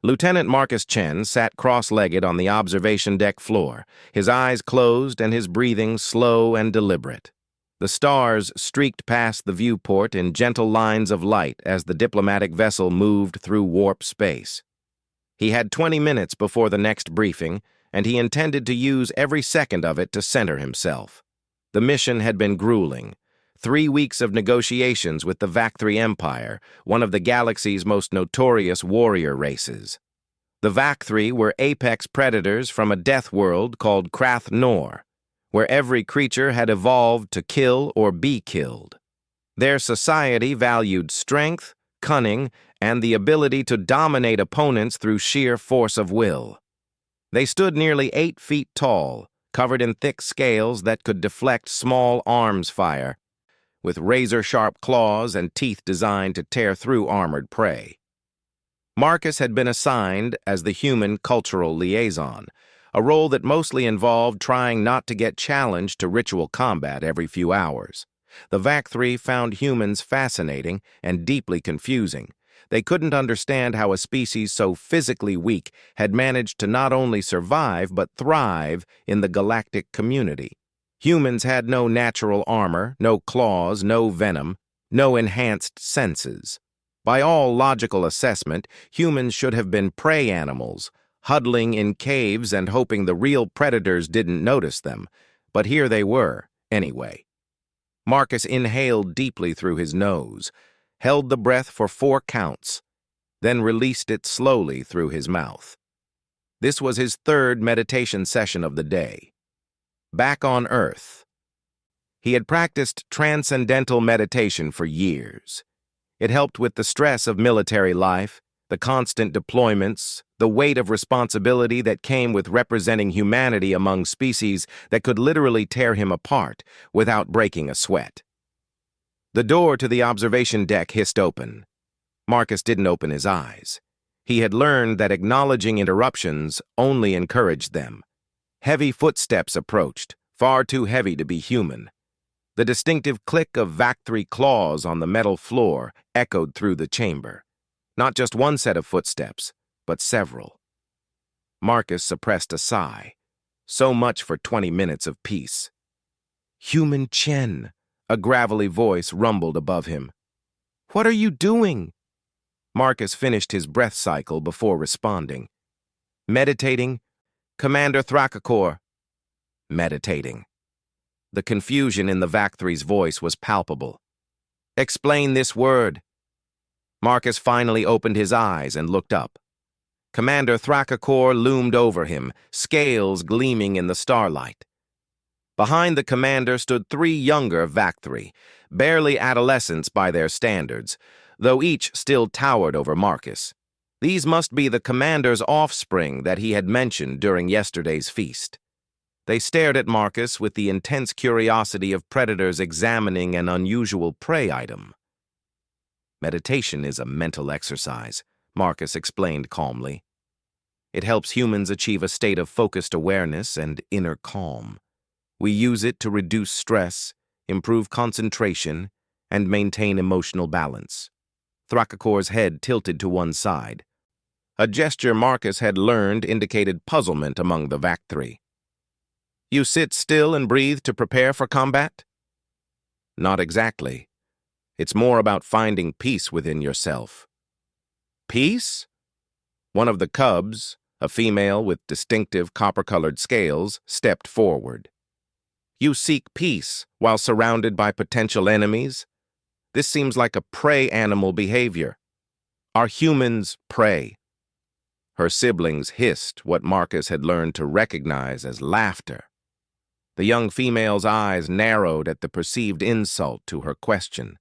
Lieutenant Marcus Chen sat cross-legged on the observation deck floor, his eyes closed and his breathing slow and deliberate. The stars streaked past the viewport in gentle lines of light as the diplomatic vessel moved through warp space. He had 20 minutes before the next briefing, and he intended to use every second of it to center himself. The mission had been grueling. 3 weeks of negotiations with the Vactri Empire, one of the galaxy's most notorious warrior races. The Vactri were apex predators from a death world called Krath Nor, where every creature had evolved to kill or be killed. Their society valued strength, cunning, and the ability to dominate opponents through sheer force of will. They stood nearly 8 feet tall, covered in thick scales that could deflect small arms fire, with razor-sharp claws and teeth designed to tear through armored prey. Marcus had been assigned as the human cultural liaison, a role that mostly involved trying not to get challenged to ritual combat every few hours. The Vactri found humans fascinating and deeply confusing. They couldn't understand how a species so physically weak had managed to not only survive but thrive in the galactic community. Humans had no natural armor, no claws, no venom, no enhanced senses. By all logical assessment, humans should have been prey animals, huddling in caves and hoping the real predators didn't notice them. But here they were, anyway. Marcus inhaled deeply through his nose, held the breath for 4 counts, then released it slowly through his mouth. This was his 3rd meditation session of the day. Back on Earth, he had practiced transcendental meditation for years. It helped with the stress of military life, the constant deployments, the weight of responsibility that came with representing humanity among species that could literally tear him apart without breaking a sweat. The door to the observation deck hissed open. Marcus didn't open his eyes. He had learned that acknowledging interruptions only encouraged them. Heavy footsteps approached, far too heavy to be human. The distinctive click of Vactri claws on the metal floor echoed through the chamber. Not just one set of footsteps, but several. Marcus suppressed a sigh. So much for 20 minutes of peace. "Human Chen," a gravelly voice rumbled above him. "What are you doing?" Marcus finished his breath cycle before responding. "Meditating, Commander Thrakakor." "Meditating." The confusion in the Vactri's voice was palpable. "Explain this word." Marcus finally opened his eyes and looked up. Commander Thrakakor loomed over him, scales gleaming in the starlight. Behind the commander stood 3 younger Vactri, barely adolescents by their standards, though each still towered over Marcus. These must be the commander's offspring that he had mentioned during yesterday's feast. They stared at Marcus with the intense curiosity of predators examining an unusual prey item. "Meditation is a mental exercise," Marcus explained calmly. "It helps humans achieve a state of focused awareness and inner calm. We use it to reduce stress, improve concentration, and maintain emotional balance." Thrakakor's head tilted to one side. A gesture Marcus had learned indicated puzzlement among the Vactri. "You sit still and breathe to prepare for combat?" "Not exactly. It's more about finding peace within yourself." "Peace?" One of the cubs, a female with distinctive copper-colored scales, stepped forward. "You seek peace while surrounded by potential enemies? This seems like a prey animal behavior. Are humans prey?" Her siblings hissed what Marcus had learned to recognize as laughter. The young female's eyes narrowed at the perceived insult to her question.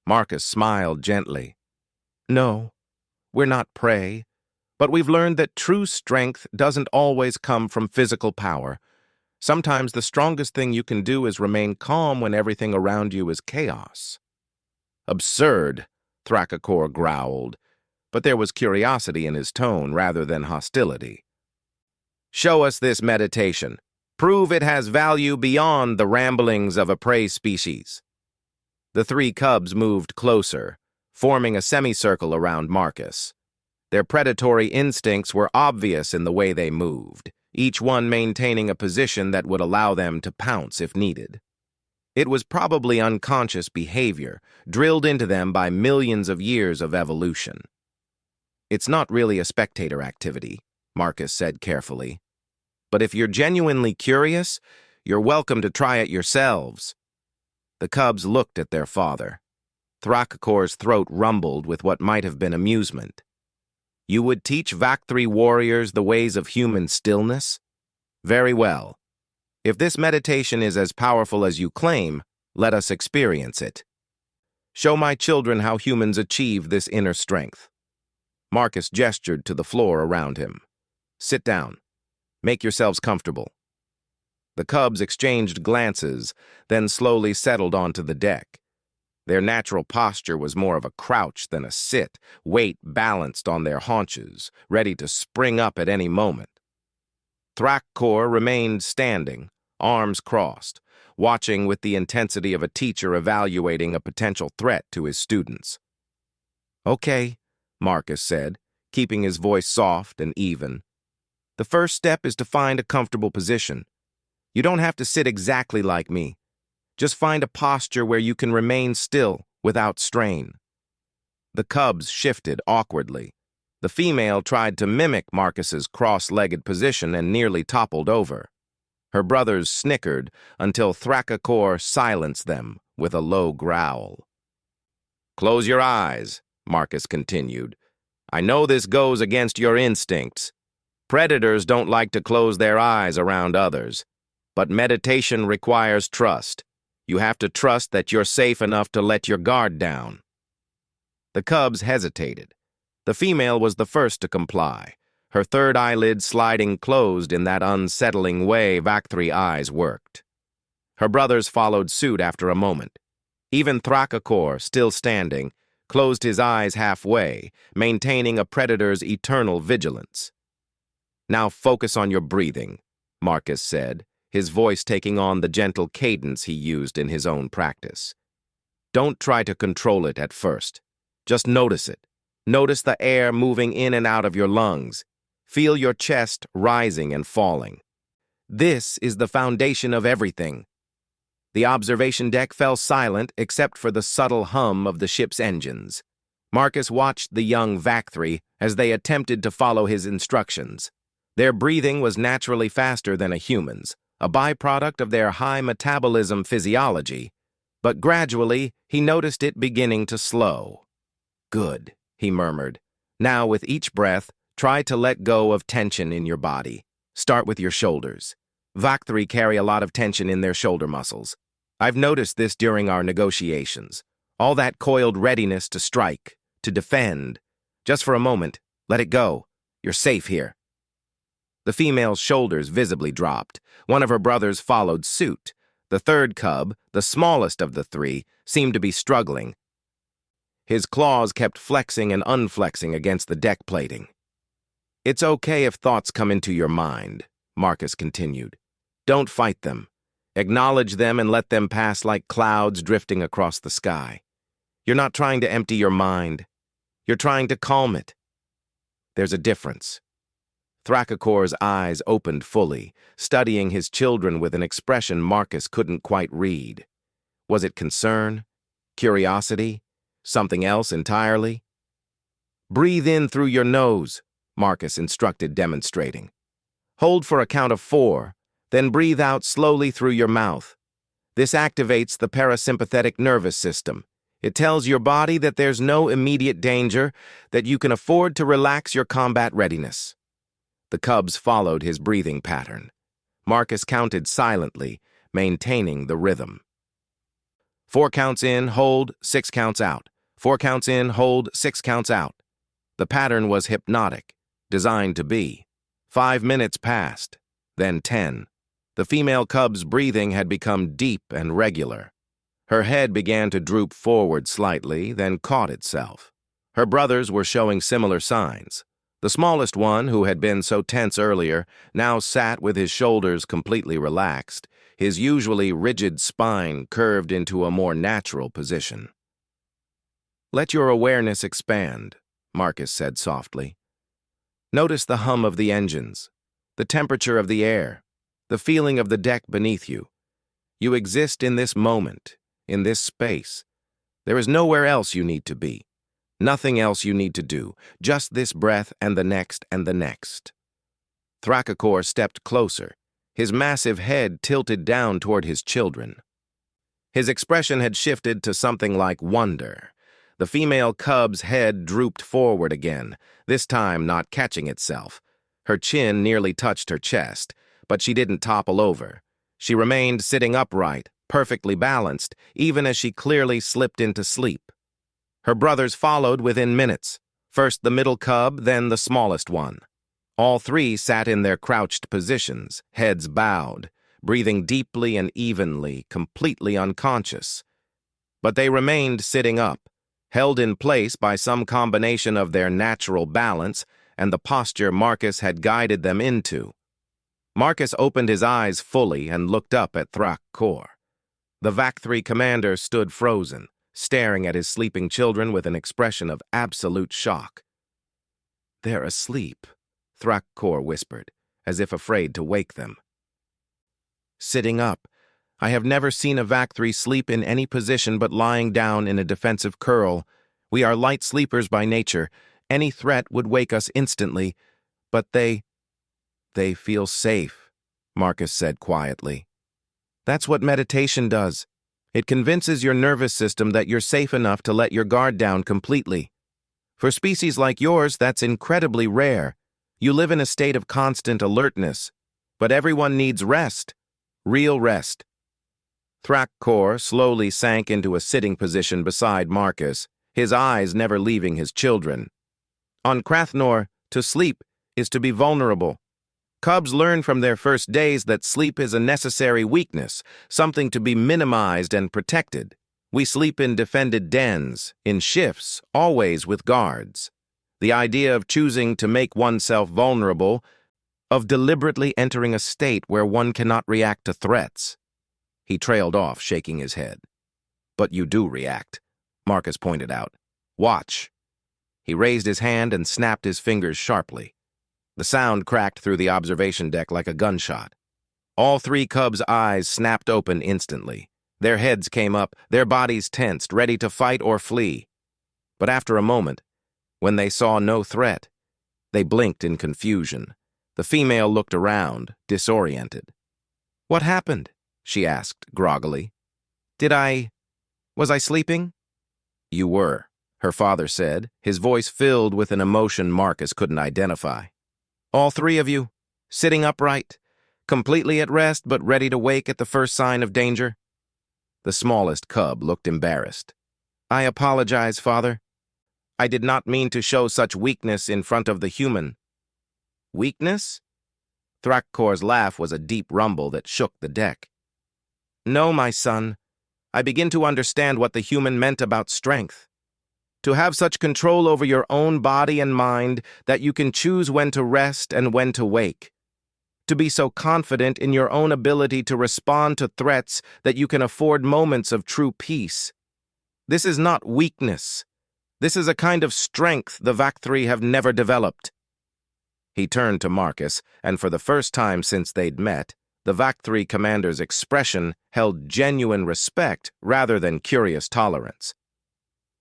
Marcus smiled gently. "No, we're not prey, but we've learned that true strength doesn't always come from physical power. Sometimes the strongest thing you can do is remain calm when everything around you is chaos." "Absurd," Thrakakor growled, but there was curiosity in his tone rather than hostility. "Show us this meditation. Prove it has value beyond the ramblings of a prey species." The 3 cubs moved closer, forming a semicircle around Marcus. Their predatory instincts were obvious in the way they moved, each one maintaining a position that would allow them to pounce if needed. It was probably unconscious behavior, drilled into them by millions of years of evolution. "It's not really a spectator activity," Marcus said carefully. "But if you're genuinely curious, you're welcome to try it yourselves." The cubs looked at their father. Thracacor's throat rumbled with what might have been amusement. "You would teach Vactri warriors the ways of human stillness? Very well. If this meditation is as powerful as you claim, let us experience it. Show my children how humans achieve this inner strength." Marcus gestured to the floor around him. "Sit down. Make yourselves comfortable." The cubs exchanged glances, then slowly settled onto the deck. Their natural posture was more of a crouch than a sit, weight balanced on their haunches, ready to spring up at any moment. Thracacor remained standing, arms crossed, watching with the intensity of a teacher evaluating a potential threat to his students. "Okay," Marcus said, keeping his voice soft and even. "The first step is to find a comfortable position. You don't have to sit exactly like me. Just find a posture where you can remain still without strain." The cubs shifted awkwardly. The female tried to mimic Marcus's cross-legged position and nearly toppled over. Her brothers snickered until Thracacor silenced them with a low growl. "Close your eyes," Marcus continued. "I know this goes against your instincts. Predators don't like to close their eyes around others. But meditation requires trust. You have to trust that you're safe enough to let your guard down." The cubs hesitated. The female was the first to comply, her third eyelid sliding closed in that unsettling way Vactri eyes worked. Her brothers followed suit after a moment. Even Thracacor, still standing, closed his eyes halfway, maintaining a predator's eternal vigilance. "Now focus on your breathing," Marcus said, his voice taking on the gentle cadence he used in his own practice. "Don't try to control it at first. Just notice it. Notice the air moving in and out of your lungs. Feel your chest rising and falling. This is the foundation of everything." The observation deck fell silent except for the subtle hum of the ship's engines. Marcus watched the young Vactri as they attempted to follow his instructions. Their breathing was naturally faster than a human's, a byproduct of their high metabolism physiology, but gradually he noticed it beginning to slow. "Good," he murmured. "Now with each breath, try to let go of tension in your body. Start with your shoulders. Vactri carry a lot of tension in their shoulder muscles. I've noticed this during our negotiations. All that coiled readiness to strike, to defend. Just for a moment, let it go. You're safe here." The female's shoulders visibly dropped. One of her brothers followed suit. The third cub, the smallest of the three, seemed to be struggling. His claws kept flexing and unflexing against the deck plating. "It's okay if thoughts come into your mind," Marcus continued. "Don't fight them. Acknowledge them and let them pass like clouds drifting across the sky. You're not trying to empty your mind. You're trying to calm it. There's a difference." Thracacor's eyes opened fully, studying his children with an expression Marcus couldn't quite read. Was it concern? Curiosity? Something else entirely? "Breathe in through your nose," Marcus instructed, demonstrating. "Hold for a count of 4, then breathe out slowly through your mouth. This activates the parasympathetic nervous system. It tells your body that there's no immediate danger, that you can afford to relax your combat readiness." The cubs followed his breathing pattern. Marcus counted silently, maintaining the rhythm. 4 counts in, hold, 6 counts out. 4 counts in, hold, 6 counts out. The pattern was hypnotic, designed to be. 5 minutes passed, then 10. The female cub's breathing had become deep and regular. Her head began to droop forward slightly, then caught itself. Her brothers were showing similar signs. The smallest one, who had been so tense earlier, now sat with his shoulders completely relaxed, his usually rigid spine curved into a more natural position. "Let your awareness expand," Marcus said softly. Notice the hum of the engines, the temperature of the air, the feeling of the deck beneath you. You exist in this moment, in this space. There is nowhere else you need to be. Nothing else you need to do, just this breath and the next and the next. Thrakakor stepped closer, his massive head tilted down toward his children. His expression had shifted to something like wonder. The female cub's head drooped forward again, this time not catching itself. Her chin nearly touched her chest, but she didn't topple over. She remained sitting upright, perfectly balanced, even as she clearly slipped into sleep. Her brothers followed within minutes, first the middle cub, then the smallest one. All three sat in their crouched positions, heads bowed, breathing deeply and evenly, completely unconscious. But they remained sitting up, held in place by some combination of their natural balance and the posture Marcus had guided them into. Marcus opened his eyes fully and looked up at Thrakakor. The VAC-3 commander stood frozen, staring at his sleeping children with an expression of absolute shock. "They're asleep," Thrakakor whispered, as if afraid to wake them. "Sitting up. I have never seen a VAC-3 sleep in any position but lying down in a defensive curl. We are light sleepers by nature. Any threat would wake us instantly. But they feel safe," Marcus said quietly. "That's what meditation does. It convinces your nervous system that you're safe enough to let your guard down completely. For species like yours, that's incredibly rare. You live in a state of constant alertness. But everyone needs rest. Real rest." Thrakakor slowly sank into a sitting position beside Marcus, his eyes never leaving his children. "On Krathnor, to sleep is to be vulnerable. Cubs learn from their first days that sleep is a necessary weakness, something to be minimized and protected. We sleep in defended dens, in shifts, always with guards. The idea of choosing to make oneself vulnerable, of deliberately entering a state where one cannot react to threats." He trailed off, shaking his head. "But you do react," Marcus pointed out. "Watch." He raised his hand and snapped his fingers sharply. The sound cracked through the observation deck like a gunshot. All three cubs' eyes snapped open instantly. Their heads came up, their bodies tensed, ready to fight or flee. But after a moment, when they saw no threat, they blinked in confusion. The female looked around, disoriented. "What happened?" she asked groggily. Was I sleeping?" "You were," her father said, his voice filled with an emotion Marcus couldn't identify. "All three of you, sitting upright, completely at rest but ready to wake at the first sign of danger?" The smallest cub looked embarrassed. "I apologize, father. I did not mean to show such weakness in front of the human." "Weakness?" Thrakakor's laugh was a deep rumble that shook the deck. "No, my son. I begin to understand what the human meant about strength. To have such control over your own body and mind that you can choose when to rest and when to wake. To be so confident in your own ability to respond to threats that you can afford moments of true peace. This is not weakness. This is a kind of strength the VAC-3 have never developed." He turned to Marcus, and for the first time since they'd met, the VAC-3 commander's expression held genuine respect rather than curious tolerance.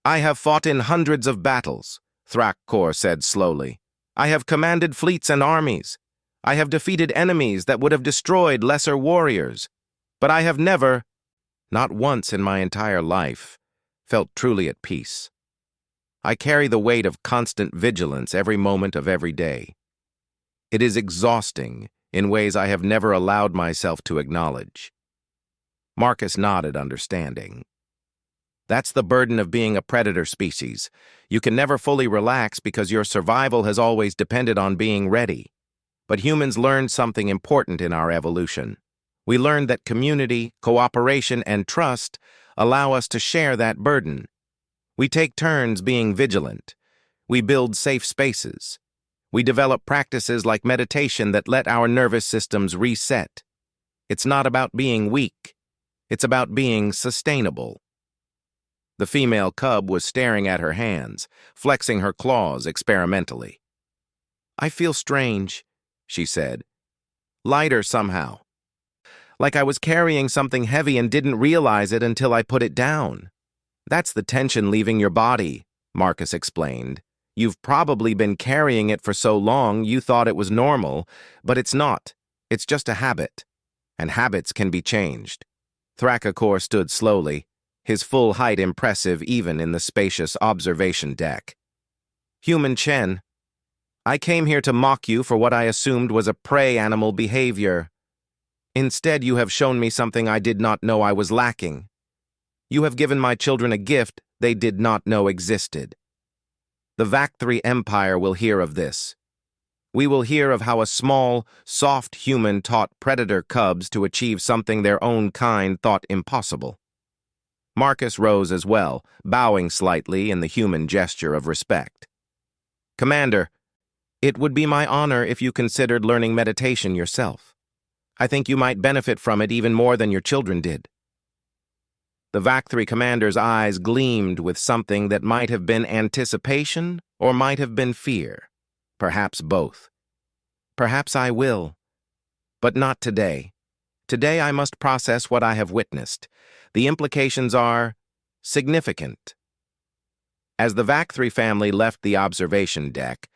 "I have fought in hundreds of battles," Thrakakor said slowly. "I have commanded fleets and armies. I have defeated enemies that would have destroyed lesser warriors. But I have never, not once in my entire life, felt truly at peace. I carry the weight of constant vigilance every moment of every day. It is exhausting in ways I have never allowed myself to acknowledge." Marcus nodded, understanding. "That's the burden of being a predator species. You can never fully relax because your survival has always depended on being ready. But humans learned something important in our evolution. We learned that community, cooperation, and trust allow us to share that burden. We take turns being vigilant. We build safe spaces. We develop practices like meditation that let our nervous systems reset. It's not about being weak. It's about being sustainable." The female cub was staring at her hands, flexing her claws experimentally. "I feel strange," she said. "Lighter somehow. Like I was carrying something heavy and didn't realize it until I put it down." "That's the tension leaving your body," Marcus explained. "You've probably been carrying it for so long you thought it was normal, but it's not. It's just a habit. And habits can be changed." Thrakakor stood slowly, his full height impressive even in the spacious observation deck. "Human Chen, I came here to mock you for what I assumed was a prey animal behavior. Instead, you have shown me something I did not know I was lacking. You have given my children a gift they did not know existed. The Vactri Empire will hear of this. We will hear of how a small, soft human taught predator cubs to achieve something their own kind thought impossible." Marcus rose as well, bowing slightly in the human gesture of respect. "Commander, it would be my honor if you considered learning meditation yourself. I think you might benefit from it even more than your children did." The Vactri commander's eyes gleamed with something that might have been anticipation or might have been fear. Perhaps both. "Perhaps I will. But not today. Today I must process what I have witnessed. The implications are significant." As the Vactri family left the observation deck,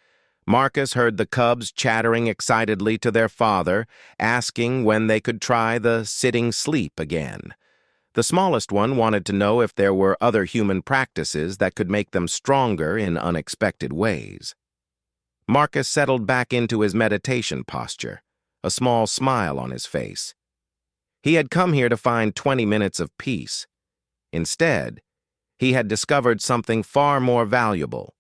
Marcus heard the cubs chattering excitedly to their father, asking when they could try the sitting sleep again. The smallest one wanted to know if there were other human practices that could make them stronger in unexpected ways. Marcus settled back into his meditation posture, a small smile on his face. He had come here to find 20 minutes of peace. Instead, he had discovered something far more valuable.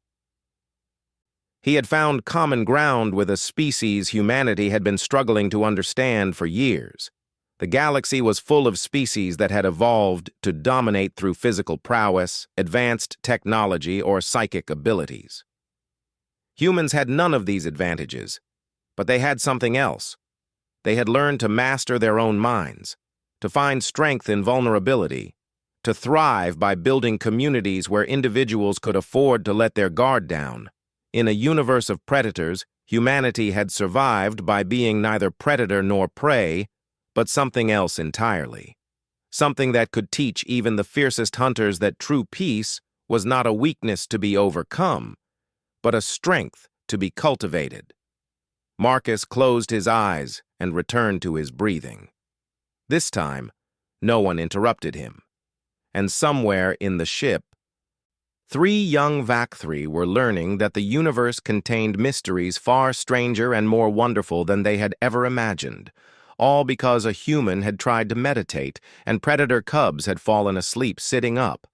He had found common ground with a species humanity had been struggling to understand for years. The galaxy was full of species that had evolved to dominate through physical prowess, advanced technology, or psychic abilities. Humans had none of these advantages, but they had something else. They had learned to master their own minds, to find strength in vulnerability, to thrive by building communities where individuals could afford to let their guard down. In a universe of predators, humanity had survived by being neither predator nor prey, but something else entirely. Something that could teach even the fiercest hunters that true peace was not a weakness to be overcome, but a strength to be cultivated. Marcus closed his eyes and returned to his breathing. This time, no one interrupted him. And somewhere in the ship, 3 young Vactri were learning that the universe contained mysteries far stranger and more wonderful than they had ever imagined, all because a human had tried to meditate and predator cubs had fallen asleep sitting up.